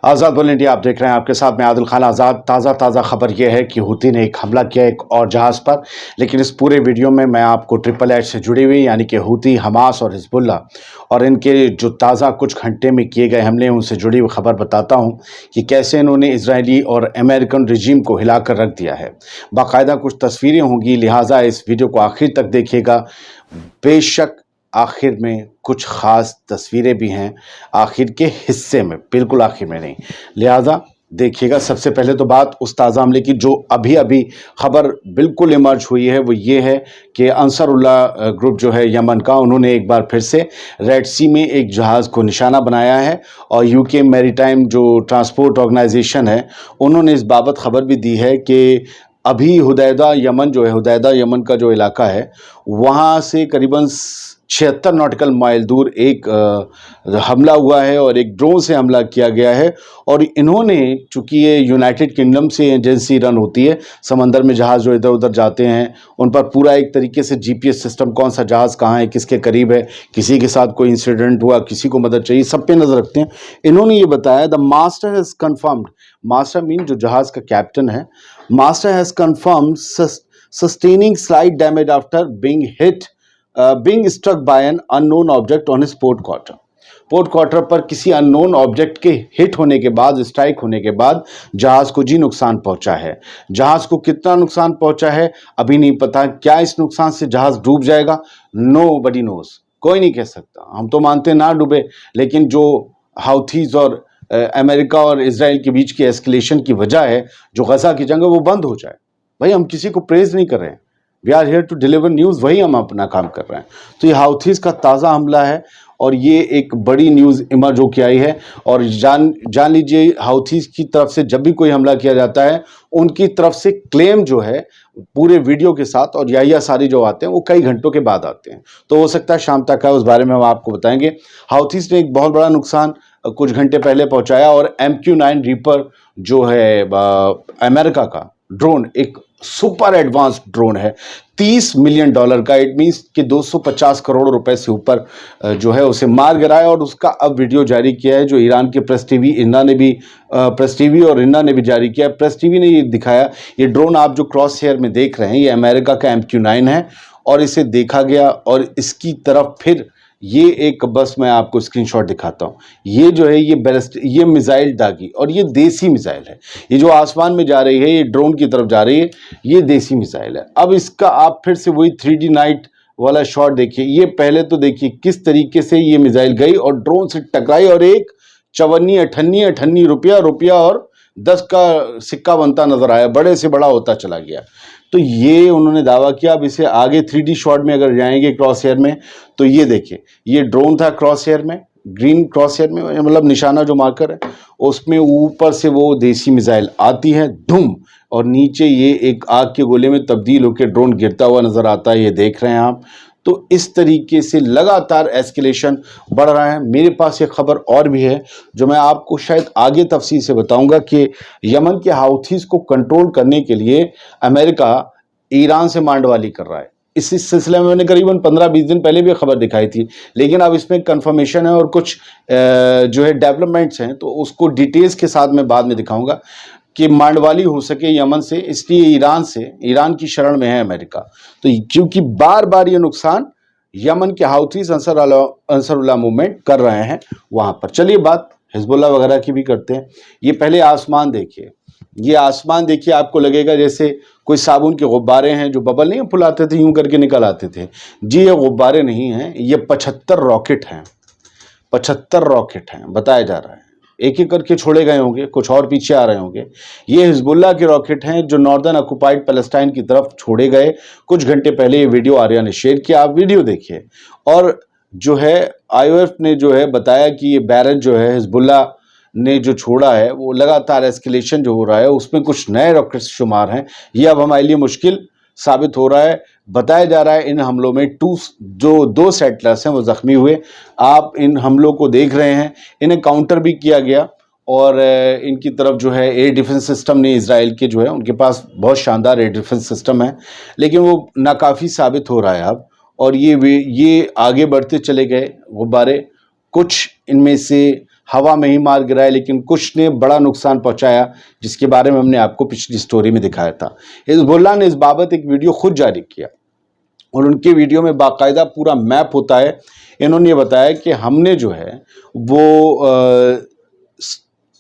आज़ाद world India आप देख रहे हैं, आपके साथ मैं आदिल खान आज़ाद। ताज़ा खबर यह है कि हूती ने एक हमला किया एक और जहाज़ पर, लेकिन इस पूरे वीडियो में मैं आपको ट्रिपल एच से जुड़ी हुई यानी कि हूती, हमास और हिजबुल्ला और इनके जो ताज़ा कुछ घंटे में किए गए हमले उनसे जुड़ी हुई खबर बताता हूं कि कैसे इन्होंने इजरायली और अमेरिकन रजीम को हिलाकर रख दिया है। बाकायदा कुछ तस्वीरें होंगी, लिहाजा इस वीडियो को आखिर तक देखिएगा। बेशक आखिर में कुछ ख़ास तस्वीरें भी हैं, आखिर के हिस्से में, बिल्कुल आखिर में नहीं, लिहाजा देखिएगा। सबसे पहले तो बात उस ताज़ा हमले की जो अभी अभी खबर बिल्कुल इमर्ज हुई है, वो ये है कि अंसारुल्लाह ग्रुप जो है यमन का, उन्होंने एक बार फिर से रेड सी में एक जहाज़ को निशाना बनाया है और यूके मैरीटाइम जो ट्रांसपोर्ट ऑर्गेनाइजेशन है, उन्होंने इस बाबत खबर भी दी है कि अभी हुदैदा यमन जो है, हुदैदा यमन का जो इलाका है, वहाँ से करीबन 76 नॉटिकल माइल दूर एक हमला हुआ है और एक ड्रोन से हमला किया गया है। और इन्होंने, चूँकि ये यूनाइटेड किंगडम से एजेंसी रन होती है, समंदर में जहाज़ जो इधर उधर जाते हैं उन पर पूरा एक तरीके से जीपीएस सिस्टम, कौन सा जहाज़ कहाँ है, किसके करीब है, किसी के साथ कोई इंसिडेंट हुआ, किसी को मदद चाहिए, सब पे नज़र रखते हैं। इन्होंने ये बताया, the master has confirmed, master mean जो जहाज़ का कैप्टन है, master has confirmed sustaining slight damage after being struck by an unknown object on his port quarter. Port quarter पर किसी अननोन ऑब्जेक्ट के हिट होने के बाद, स्ट्राइक होने के बाद जहाज को जी नुकसान पहुंचा है। जहाज को कितना नुकसान पहुंचा है अभी नहीं पता। क्या इस नुकसान से जहाज डूब जाएगा? नोबडी नोज, कोई नहीं कह सकता। हम तो मानते ना डूबे, लेकिन जो हाउथीज और अमेरिका और इसराइल के बीच की एस्केलेशन की वजह है, जो गजा की जंग है, वो बंद हो जाए। भाई हम किसी को प्रेज नहीं कर रहे हैं, we are here to deliver news, वही हम अपना काम कर रहे हैं। तो ये हाउथीज़ का ताज़ा हमला है और ये एक बड़ी न्यूज़ इमर्ज होकर आई है। और जान लीजिए, हाउथीज़ की तरफ से जब भी कोई हमला किया जाता है, उनकी तरफ से क्लेम जो है पूरे वीडियो के साथ और या सारी जो आते हैं वो कई घंटों के बाद आते हैं। तो हो सकता है शाम तक है, उस बारे में हम आपको बताएंगे। हाउथीज़ ने एक बहुत बड़ा नुकसान कुछ घंटे पहले पहुंचाया और MQ-9 रीपर जो है अमेरिका का ड्रोन, एक सुपर एडवांस ड्रोन है, $30 मिलियन का, इट मीन्स कि 250 करोड़ रुपए से ऊपर जो है उसे मार गिराया। और उसका अब वीडियो जारी किया है जो ईरान के प्रेस टीवी और इन्ना ने भी जारी किया। प्रेस टीवी ने ये दिखाया, ये ड्रोन आप जो क्रॉस हेयर में देख रहे हैं, ये अमेरिका का MQ-9 है और इसे देखा गया और इसकी तरफ फिर ये एक, बस मैं आपको स्क्रीनशॉट दिखाता हूँ, ये जो है ये मिसाइल दागी और ये देसी मिसाइल है। ये जो आसमान में जा रही है, ये ड्रोन की तरफ जा रही है, ये देसी मिसाइल है। अब इसका आप फिर से वही 3D नाइट वाला शॉट देखिए। ये पहले तो देखिए किस तरीके से ये मिसाइल गई और ड्रोन से टकराई और एक चवन्नी अठन्नी रुपया और 10 का सिक्का बनता नजर आया, बड़े से बड़ा होता चला गया। तो ये उन्होंने दावा किया। अब इसे आगे 3D शॉट में अगर जाएंगे क्रॉस हेयर में, तो ये देखिए, ये ड्रोन था क्रॉस हेयर में, ग्रीन क्रॉस हेयर में, मतलब निशाना जो मार्कर है उसमें ऊपर से वो देसी मिसाइल आती है, धूम, और नीचे ये एक आग के गोले में तब्दील होकर ड्रोन गिरता हुआ नजर आता है। ये देख रहे हैं आप। तो इस तरीके से लगातार एस्केलेशन बढ़ रहा है। मेरे पास ये खबर और भी है जो मैं आपको शायद आगे तफसील से बताऊंगा कि यमन के हाउथीज़ को कंट्रोल करने के लिए अमेरिका ईरान से मांडवाली कर रहा है। इस सिलसिले में मैंने करीबन 15-20 दिन पहले भी खबर दिखाई थी, लेकिन अब इसमें कंफर्मेशन है और कुछ जो है डेवलपमेंट्स हैं, तो उसको डिटेल्स के साथ मैं बाद में दिखाऊंगा कि मांडवाली हो सके यमन से। इसलिए ईरान की शरण में है अमेरिका। तो क्योंकि बार बार ये नुकसान यमन के हाउथीज़ अंसरुल्लाह मूवमेंट कर रहे हैं वहां पर। चलिए बात हिजबुल्लाह वगैरह की भी करते हैं। ये पहले आसमान देखिए, ये आसमान देखिए, आपको लगेगा जैसे कोई साबुन के गुब्बारे हैं जो बबल नहीं फुलाते थे, यूं करके निकल आते थे। जी ये गुब्बारे नहीं हैं, ये 75 रॉकेट हैं, 75 रॉकेट हैं बताया जा रहा है। एक एक करके छोड़े गए होंगे, कुछ और पीछे आ रहे होंगे। ये हिजबुल्लाह के रॉकेट हैं जो नॉर्दर्न ऑक्युपाइड पैलेस्टाइन की तरफ छोड़े गए। कुछ घंटे पहले ये वीडियो आर्या ने शेयर किया, आप वीडियो देखिए। और जो है IOF ने जो है बताया कि ये बैरज जो है हिजबुल्लाह ने जो छोड़ा है, वो लगातार एस्केलेशन जो हो रहा है उसमें कुछ नए रॉकेट्स शुमार हैं। ये अब हमारे लिए मुश्किल साबित हो रहा है। बताया जा रहा है इन हमलों में जो 2 सेटलर्स हैं वो जख्मी हुए। आप इन हमलों को देख रहे हैं, इन्हें काउंटर भी किया गया और इनकी तरफ जो है एयर डिफेंस सिस्टम ने, इसराइल के जो है उनके पास बहुत शानदार एयर डिफेंस सिस्टम है, लेकिन वो नाकाफ़ी साबित हो रहा है अब। और ये आगे बढ़ते चले गए गुब्बारे। कुछ इनमें से हवा में ही मार गिराए, लेकिन कुछ ने बड़ा नुकसान पहुंचाया, जिसके बारे में हमने आपको पिछली स्टोरी में दिखाया था। हिजबुल्लाह ने इस बाबत एक वीडियो खुद जारी किया और उनके वीडियो में बाकायदा पूरा मैप होता है। इन्होंने ये बताया कि हमने जो है वो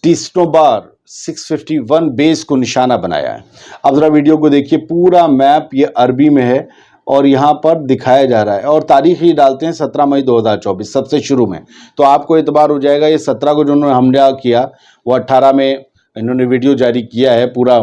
टीस्नोबार 651 बेस को निशाना बनाया है। अब जरा वीडियो को देखिए, पूरा मैप ये अरबी में है और यहाँ पर दिखाया जा रहा है और तारीख ही डालते हैं 17 मई 2024 सबसे शुरू में, तो आपको एतबार हो जाएगा। ये 17 को जो उन्होंने हमला किया वो 18 में इन्होंने वीडियो जारी किया है। पूरा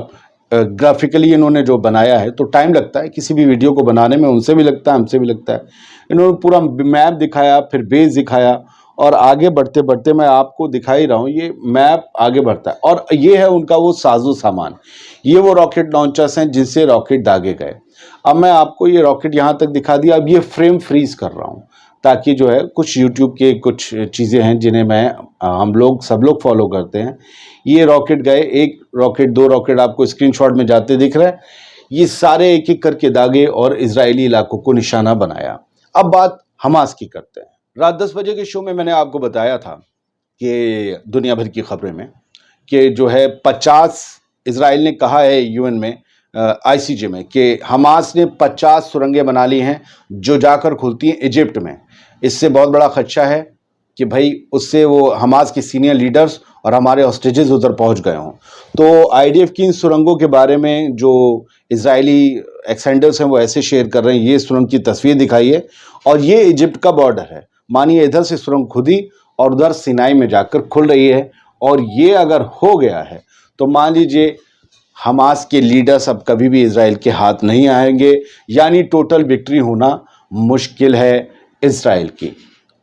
ग्राफिकली इन्होंने जो बनाया है, तो टाइम लगता है किसी भी वीडियो को बनाने में, उनसे भी लगता है, हमसे भी लगता है। इन्होंने पूरा मैप दिखाया, फिर बेस दिखाया और आगे बढ़ते बढ़ते मैं आपको दिखा ही रहा हूँ, ये मैप आगे बढ़ता है और ये है उनका वो साजो सामान। ये वो रॉकेट लॉन्चर्स हैं जिनसे रॉकेट दागे गए। अब मैं आपको ये रॉकेट यहाँ तक दिखा दिया, अब ये फ्रेम फ्रीज कर रहा हूँ ताकि जो है कुछ यूट्यूब के कुछ चीज़ें हैं जिन्हें हम लोग सब लोग फॉलो करते हैं। ये रॉकेट गए, एक रॉकेट, दो रॉकेट आपको स्क्रीनशॉट में जाते दिख रहे हैं। ये सारे एक एक करके दागे और इजरायली इलाकों को निशाना बनाया। अब बात हमास की करते हैं। रात 10 बजे के शो में मैंने आपको बताया था कि दुनिया भर की खबरें में कि जो है 50 इजराइल ने कहा है यूएन में, आईसीजे में, कि हमास ने 50 सुरंगें बना ली हैं जो जाकर खुलती हैं इजिप्ट में। इससे बहुत बड़ा खदशा है कि भाई उससे वो हमास के सीनियर लीडर्स और हमारे हॉस्टेजेस उधर पहुंच गए हों। तो आईडीएफ की इन सुरंगों के बारे में जो इजरायली एक्सेंडर्स हैं वो ऐसे शेयर कर रहे हैं। ये सुरंग की तस्वीर दिखाई है और ये इजिप्ट का बॉर्डर है। मानिए इधर से सुरंग खुदी और उधर सिनाई में जाकर खुल रही है और ये अगर हो गया है तो मान लीजिए हमास के लीडर्स अब कभी भी इजराइल के हाथ नहीं आएंगे, यानी टोटल विक्ट्री होना मुश्किल है इजराइल की।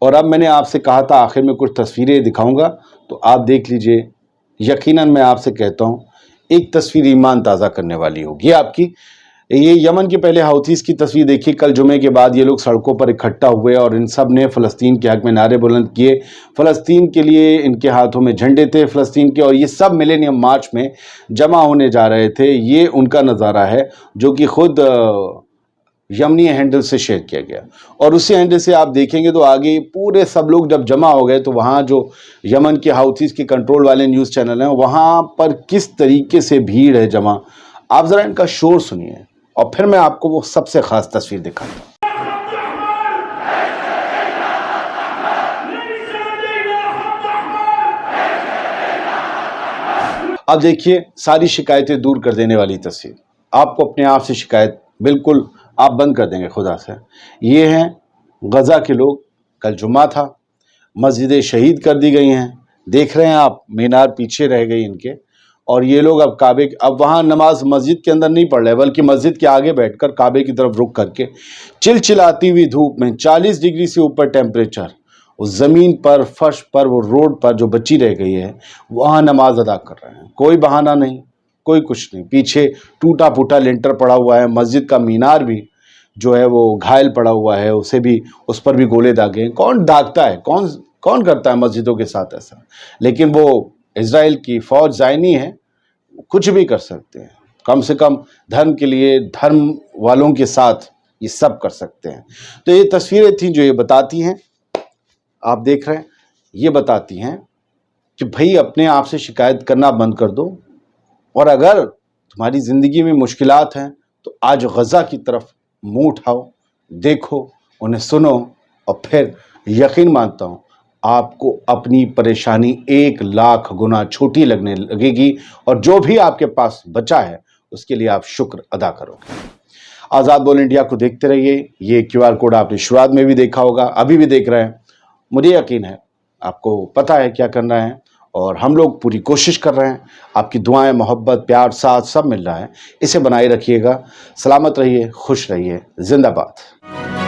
और अब मैंने आपसे कहा था आखिर में कुछ तस्वीरें दिखाऊंगा, तो आप देख लीजिए। यकीनन मैं आपसे कहता हूँ एक तस्वीर ईमान ताज़ा करने वाली होगी आपकी। ये यमन के पहले हाउथीज़ की तस्वीर देखिए। कल जुमे के बाद ये लोग सड़कों पर इकट्ठा हुए और इन सब ने फ़लस्तीन के हक़ में नारे बुलंद किए। फ़लस्तीन के लिए इनके हाथों में झंडे थे फ़लस्तीन के, और ये सब मिलेनियम मार्च में जमा होने जा रहे थे। ये उनका नज़ारा है जो कि ख़ुद यमनी हैंडल से शेयर किया गया और उसी हैंडल से आप देखेंगे तो आगे पूरे सब लोग जब जमा हो गए तो वहाँ जो यमन के हाउथीज़ के कंट्रोल वाले न्यूज़ चैनल हैं वहाँ पर किस तरीके से भीड़ है जमा। आप ज़रा इनका शोर सुनिए और फिर मैं आपको वो सबसे ख़ास तस्वीर दिखाता हूँ। अब देखिए सारी शिकायतें दूर कर देने वाली तस्वीर। आपको अपने आप से शिकायत बिल्कुल आप बंद कर देंगे खुदा से। ये हैं गज़ा के लोग। कल जुम्मा था, मस्जिदें शहीद कर दी गई हैं, देख रहे हैं आप, मीनार पीछे रह गई इनके। और ये लोग अब वहाँ नमाज मस्जिद के अंदर नहीं पढ़ रहे बल्कि मस्जिद के आगे बैठकर काबे की तरफ रुख करके चिलचिलाती हुई धूप में 40 डिग्री से ऊपर टेम्परेचर, उस ज़मीन पर, फर्श पर, वो रोड पर जो बची रह गई है वहाँ नमाज अदा कर रहे हैं। कोई बहाना नहीं, कोई कुछ नहीं। पीछे टूटा फूटा लेंटर पड़ा हुआ है, मस्जिद का मीनार भी जो है वो घायल पड़ा हुआ है, उस पर भी गोले दागे हैं। कौन दागता है, कौन करता है मस्जिदों के साथ ऐसा? लेकिन वो इजराइल की फ़ौज ज़ायनी है, कुछ भी कर सकते हैं। कम से कम धर्म के लिए, धर्म वालों के साथ ये सब कर सकते हैं। तो ये तस्वीरें थी जो ये बताती हैं, आप देख रहे हैं, ये बताती हैं कि भाई अपने आप से शिकायत करना बंद कर दो। और अगर तुम्हारी ज़िंदगी में मुश्किलात हैं तो आज गज़ा की तरफ मुंह उठाओ, देखो, उन्हें सुनो और फिर यकीन मानता हूँ आपको अपनी परेशानी 1 लाख गुना छोटी लगने लगेगी और जो भी आपके पास बचा है उसके लिए आप शुक्र अदा करोगे। आज़ाद बोल इंडिया को देखते रहिए। ये QR कोड आपने शुरुआत में भी देखा होगा, अभी भी देख रहे हैं। मुझे यकीन है आपको पता है क्या करना है और हम लोग पूरी कोशिश कर रहे हैं। आपकी दुआएं, मोहब्बत, प्यार, साथ सब मिल रहा है। इसे बनाए रखिएगा। सलामत रहिए, खुश रहिए, जिंदाबाद।